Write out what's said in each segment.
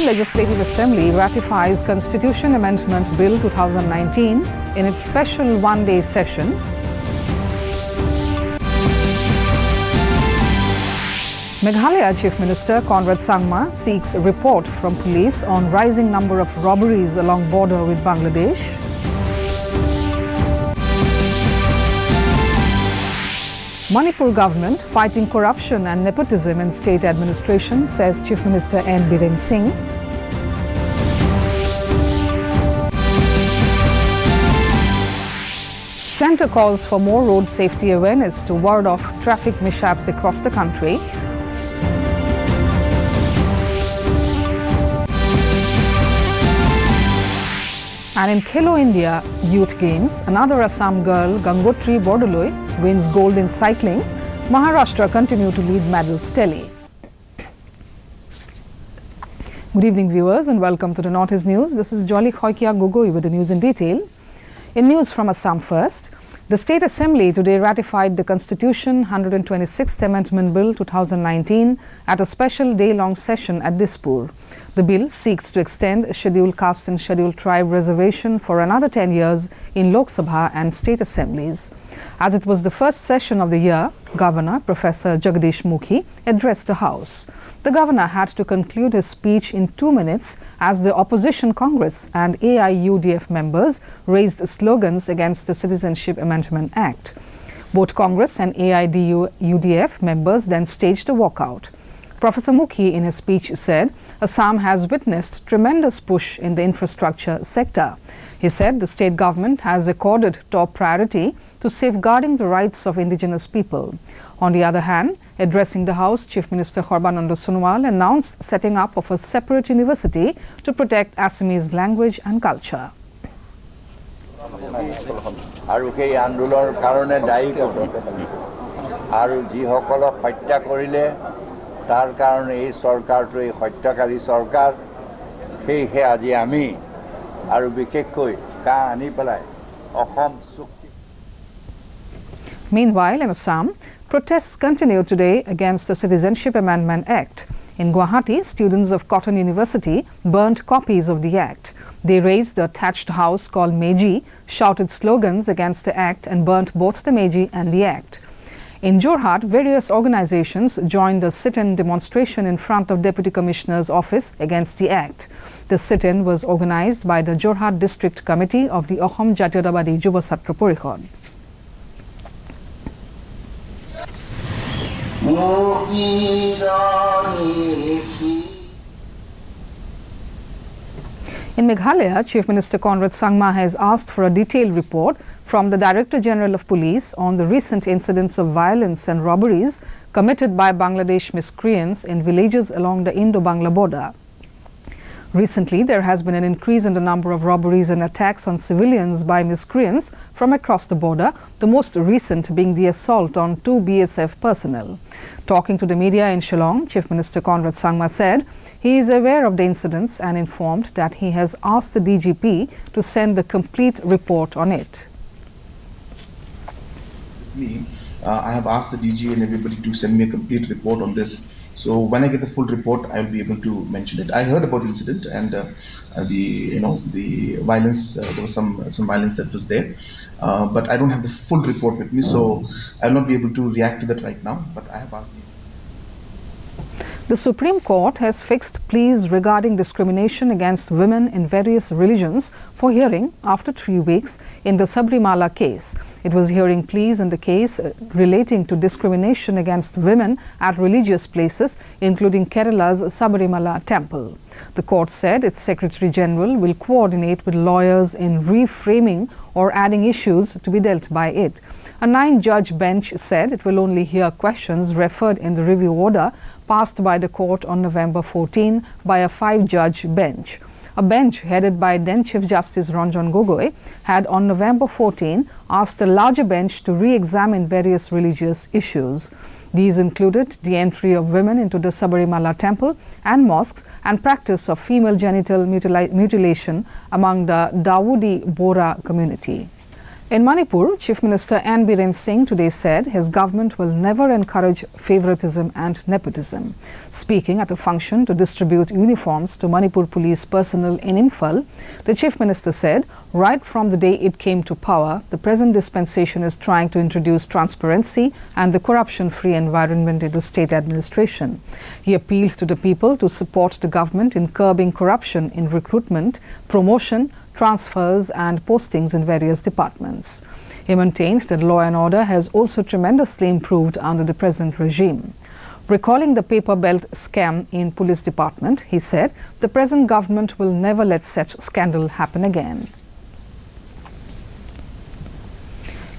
Assam Legislative Assembly ratifies Constitution Amendment Bill 2019 in its special one-day session. Meghalaya Chief Minister Conrad Sangma seeks a report from police on rising number of robberies along border with Bangladesh. Manipur government fighting corruption and nepotism in state administration, says Chief Minister N. Biren Singh. Centre calls for more road safety awareness to ward off traffic mishaps across the country. And in Khelo India Youth Games, another Assam girl, Gangotri Bordoloi, wins gold in cycling. Maharashtra continue to lead medals tally. Good evening, viewers, and welcome to the Northeast News. This is Jolly Khoikia Gogoi with the news in detail. In news from Assam first, the State Assembly today ratified the Constitution 126th Amendment Bill 2019 at a special day-long session at Dispur. The bill seeks to extend Scheduled Caste and Scheduled Tribe reservation for another 10 years in Lok Sabha and state assemblies. As it was the first session of the year, Governor Professor Jagdish Mukhi addressed the House. The governor had to conclude his speech in 2 minutes as the opposition Congress and AIUDF members raised slogans against the Citizenship Amendment Act. Both Congress and AIUDF members then staged a walkout. Professor Mukhi in his speech said Assam has witnessed tremendous push in the infrastructure sector. He said the state government has accorded top priority to safeguarding the rights of indigenous people. On the other hand, addressing the House, Chief Minister Sarbananda Sonowal announced setting up of a separate university to protect Assamese language and culture. তাৰ কাৰণে এই সৰকাৰটো এই হত্যাকাৰী সৰকাৰ সেইহে আজি আমি আৰু বিশেষকৈ কা আনি পেলাই অসম চুক্তি. Meanwhile, in Assam, protests continue today against the Citizenship Amendment Act. In Guwahati, students of Cotton University burnt copies of the act. They raised the thatched house called Meji, shouted slogans against the act and burnt both the Meji and the act. In Jorhat, various organizations joined a sit-in demonstration in front of Deputy Commissioner's office against the act. The sit-in was organized by the Jorhat District Committee of the Ahom Jatiyotwadi Juva Chhatra Pariষদ. In Meghalaya, Chief Minister Conrad Sangma has asked for a detailed report from the Director General of Police on the recent incidents of violence and robberies committed by Bangladesh miscreants in villages along the Indo-Bangla border. Recently, there has been an increase in the number of robberies and attacks on civilians by miscreants from across the border, the most recent being the assault on 2 BSF personnel. Talking to the media in Shillong, Chief Minister Conrad Sangma said he is aware of the incidents and informed that he has asked the DGP to send the complete report on it. I have asked the DG and everybody to send me a complete report on this. So when I get the full report, I will be able to mention it. I heard about the incident and the violence. There was some violence that was there, but I don't have the full report with me, so I will not be able to react to that right now. But I have asked. The Supreme Court has fixed pleas regarding discrimination against women in various religions for hearing after 3 weeks in the Sabarimala case. It was hearing pleas in the case relating to discrimination against women at religious places, including Kerala's Sabarimala temple. The court said its Secretary General will coordinate with lawyers in reframing or adding issues to be dealt by it. A 9-judge bench said it will only hear questions referred in the review order passed by the court on November 14 by a 5-judge bench. A bench headed by then Chief Justice Ranjan Gogoi had on November 14 asked a larger bench to re-examine various religious issues. These included the entry of women into the Sabarimala temple and mosques and practice of female genital mutilation among the Dawoodi Bohra community. In Manipur, Chief Minister N. Biren Singh today said his government will never encourage favoritism and nepotism. Speaking at a function to distribute uniforms to Manipur police personnel in Imphal, the Chief Minister said, right from the day it came to power, the present dispensation is trying to introduce transparency and the corruption-free environment in the state administration. He appealed to the people to support the government in curbing corruption in recruitment, promotion, transfers and postings in various departments. He maintained that law and order has also tremendously improved under the present regime. Recalling the paper belt scam in police department, he said the present government will never let such scandal happen again.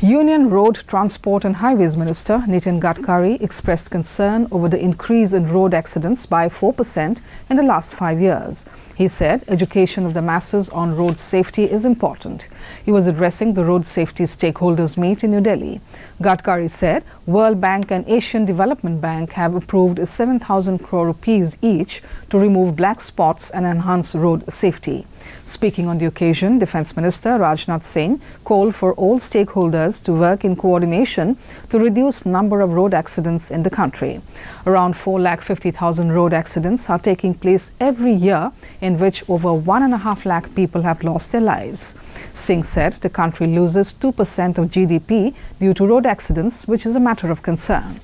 Union Road Transport and Highways Minister Nitin Gadkari expressed concern over the increase in road accidents by 4% in the last 5 years. He said education of the masses on road safety is important. He was addressing the road safety stakeholders meet in New Delhi. Gadkari said World Bank and Asian Development Bank have approved 7,000 crore rupees each to remove black spots and enhance road safety. Speaking on the occasion, Defence Minister Rajnath Singh called for all stakeholders to work in coordination to reduce number of road accidents in the country. Around 4,50,000 road accidents are taking place every year, in which over 1.5 lakh people have lost their lives. Singh said the country loses 2% of GDP due to road accidents, which is a matter of concern.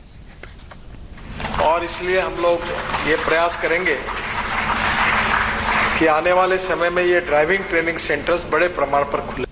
और इसलिए हम लोग ये प्रयास करेंगे कि आने वाले समय में ये ड्राइविंग ट्रेनिंग सेंटर्स बड़े प्रमाण पर खुले.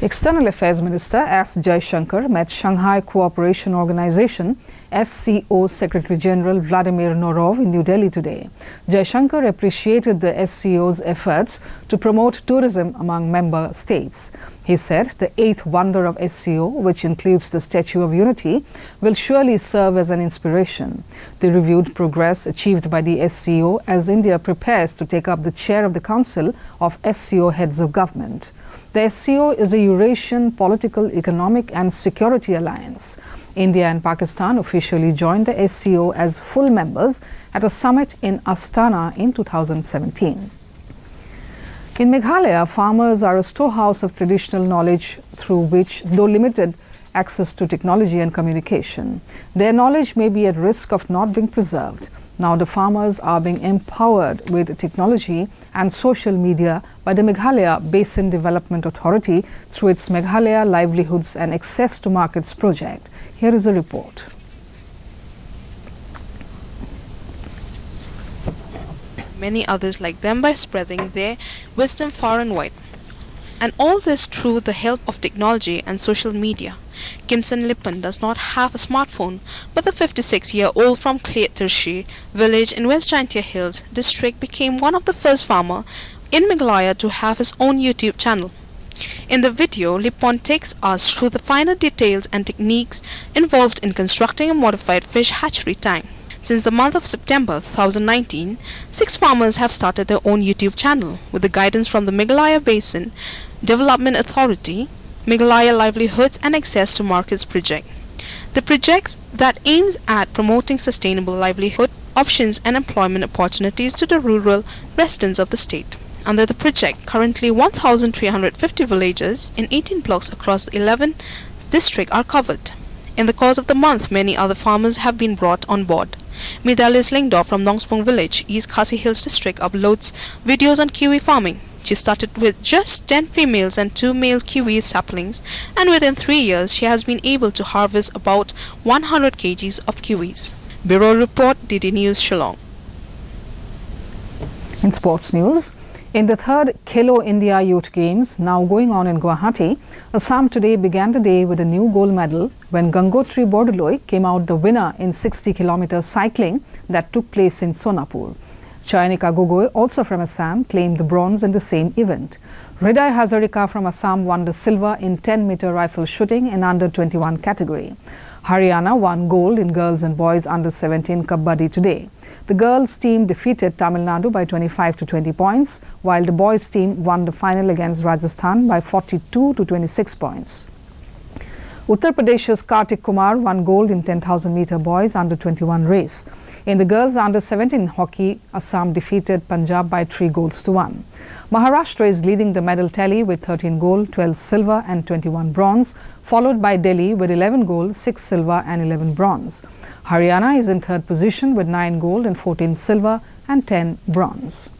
External Affairs Minister S. Jaishankar met Shanghai Cooperation Organization SCO Secretary General Vladimir Norov in New Delhi today. Jaishankar appreciated the SCO's efforts to promote tourism among member states. He said the eighth wonder of SCO, which includes the Statue of Unity, will surely serve as an inspiration. They reviewed progress achieved by the SCO as India prepares to take up the chair of the Council of SCO Heads of Government. The SCO is a Eurasian political, economic and security alliance. India and Pakistan officially joined the SCO as full members at a summit in Astana in 2017. In Meghalaya, farmers are a storehouse of traditional knowledge through which, though limited access to technology and communication, their knowledge may be at risk of not being preserved. Now the farmers are being empowered with technology and social media by the Meghalaya Basin Development Authority through its Meghalaya Livelihoods and Access to Markets project. Here is a report. Many others like them by spreading their wisdom far and wide. And all this through the help of technology and social media. Kimson Lipan does not have a smartphone, but the 56-year-old from Kletershi village in West Jaintia Hills district became one of the first farmers in Meghalaya to have his own YouTube channel. In the video, Lipan takes us through the finer details and techniques involved in constructing a modified fish hatchery tank. Since the month of September 2019, 6 farmers have started their own YouTube channel with the guidance from the Meghalaya Basin Development Authority, Meghalaya Livelihoods and Access to Markets project. The project that aims at promoting sustainable livelihood options and employment opportunities to the rural residents of the state. Under the project, currently 1,350 villages in 18 blocks across the 11 districts are covered. In the course of the month, many other farmers have been brought on board. Midalis Lingdo from Nongspong village, East Khasi Hills district, uploads videos on kiwi farming. She started with just 10 females and 2 male kiwi saplings, and within 3 years she has been able to harvest about 100 kgs of kiwis. Bureau Report, DD News, Shillong. In sports news, in the third Khelo India Youth Games now going on in Guwahati, Assam today began the day with a new gold medal when Gangotri Bordoloi came out the winner in 60-kilometer cycling that took place in Sonapur. Chaynika Gogoi, also from Assam, claimed the bronze in the same event. Hriday Hazarika from Assam won the silver in 10-meter rifle shooting in under-21 category. Haryana won gold in girls and boys under-17 kabaddi today. The girls team defeated Tamil Nadu by 25 to 20 points, while the boys team won the final against Rajasthan by 42 to 26 points. Uttar Pradesh's Kartik Kumar won gold in 10,000 meter boys under 21 race. In the girls under 17 hockey, Assam defeated Punjab by 3-1. Maharashtra is leading the medal tally with 13 gold, 12 silver and 21 bronze, followed by Delhi with 11 gold, 6 silver and 11 bronze. Haryana is in third position with 9 gold and 14 silver and 10 bronze.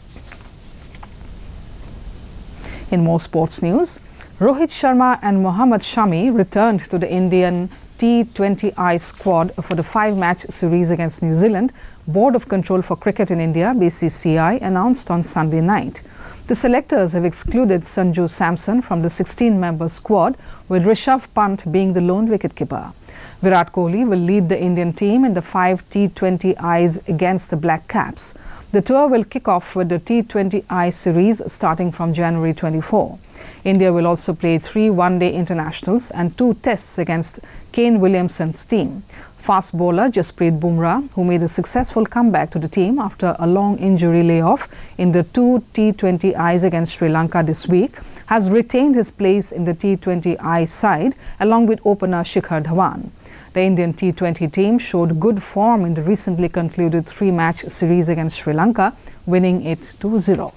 In more sports news, Rohit Sharma and Mohammad Shami returned to the Indian T20I squad for the 5-match series against New Zealand, Board of Control for Cricket in India (BCCI) announced on Sunday night. The selectors have excluded Sanju Samson from the 16-member squad, with Rishabh Pant being the lone wicketkeeper. Virat Kohli will lead the Indian team in the 5 T20Is against the Black Caps. The tour will kick off with the T20I series starting from January 24. India will also play 3 one-day internationals and 2 tests against Kane Williamson's team. Fast bowler Jasprit Bumrah, who made a successful comeback to the team after a long injury layoff in the 2 T20Is against Sri Lanka this week, has retained his place in the T20I side along with opener Shikhar Dhawan. The Indian T20 team showed good form in the recently concluded 3-match series against Sri Lanka, winning it 2-0.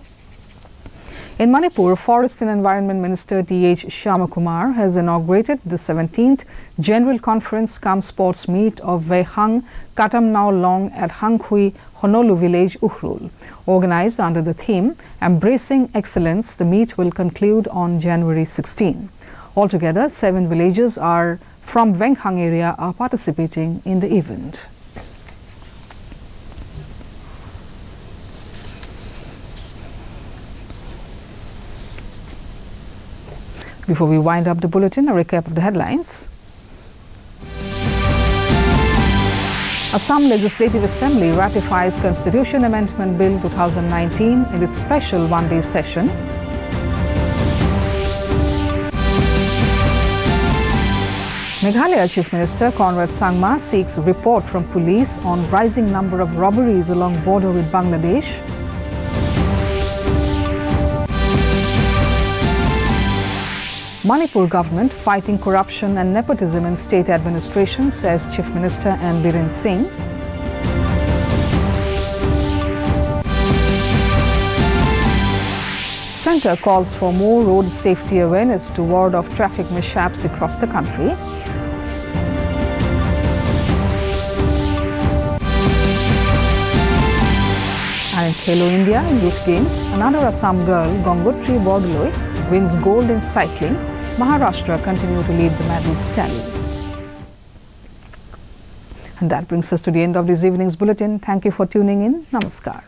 In Manipur, Forest and Environment Minister T.H. Shyamakumar has inaugurated the 17th General Conference cum Sports Meet of Veihang Katamnao Long at Hanghui Honolu Village, Ukhrul. Organized under the theme Embracing Excellence, the meet will conclude on January 16. Altogether, 7 villages from Veihang area are participating in the event. Before we wind up the bulletin, a recap of the headlines. Assam Legislative Assembly ratifies Constitution Amendment Bill 2019 in its special one-day session. Meghalaya Chief Minister Conrad Sangma seeks report from police on rising number of robberies along border with Bangladesh. Manipur government fighting corruption and nepotism in state administration, says Chief Minister N. Biren Singh. Centre calls for more road safety awareness to ward off traffic mishaps across the country. And in Khelo India Youth Games, another Assam girl, Gangotri Bordoloi, wins gold in cycling. Maharashtra continue to lead the medals tally. And that brings us to the end of this evening's bulletin. Thank you for tuning in. Namaskar.